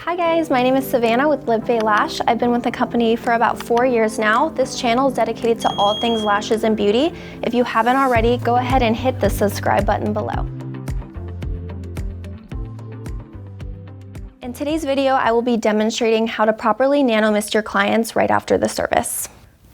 Hi guys, my name is Savannah with LivBay Lash. I've been with the company for about 4 years now. This channel is dedicated to all things lashes and beauty. If you haven't already, go ahead and hit the subscribe button below. In today's video, I will be demonstrating how to properly nano mist your clients right after the service.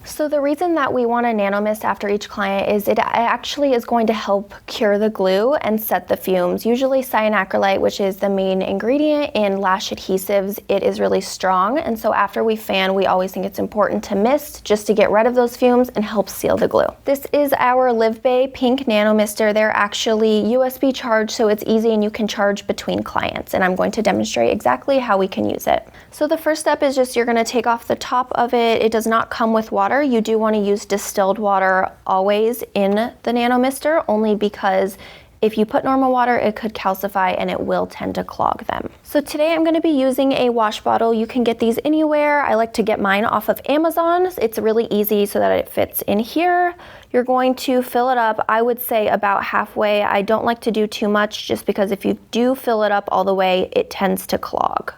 So the reason that we want to nano mist after each client is it actually is going to help cure the glue and set the fumes. Usually cyanacrylate, which is the main ingredient in lash adhesives, it is really strong, and so after we fan, we always think it's important to mist just to get rid of those fumes and help seal the glue. This is our LivBay Pink Nano Mister. They're actually USB charged, so it's easy and you can charge between clients, and I'm going to demonstrate exactly how we can use it. So the first step is just you're going to take off the top of it. It does not come with water. You do want to use distilled water always in the nano mister, only because if you put normal water, it could calcify and it will tend to clog them. So today I'm going to be using a wash bottle. You can get these anywhere. I like to get mine off of Amazon. It's really easy so that it fits in here. You're going to fill it up, I would say about halfway. I don't like to do too much just because if you do fill it up all the way, it tends to clog.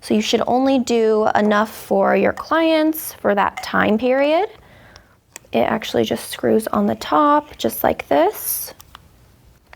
So you should only do enough for your clients for that time period. It actually just screws on the top, just like this.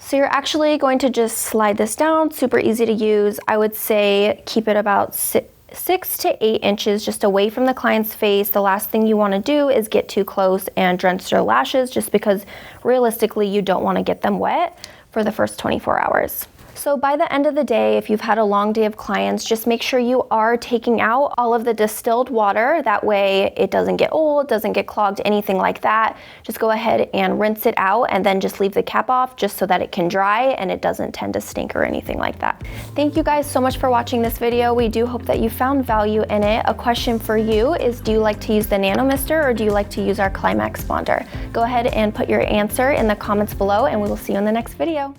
So you're actually going to just slide this down, super easy to use. I would say keep it about 6 to 8 inches just away from the client's face. The last thing you want to do is get too close and drench their lashes, just because realistically you don't want to get them wet for the first 24 hours. So by the end of the day, if you've had a long day of clients, just make sure you are taking out all of the distilled water. That way it doesn't get old, doesn't get clogged, anything like that. Just go ahead and rinse it out and then just leave the cap off just so that it can dry and it doesn't tend to stink or anything like that. Thank you guys so much for watching this video. We do hope that you found value in it. A question for you is, do you like to use the Nano Mister or do you like to use our Climax Bonder? Go ahead and put your answer in the comments below and we will see you in the next video.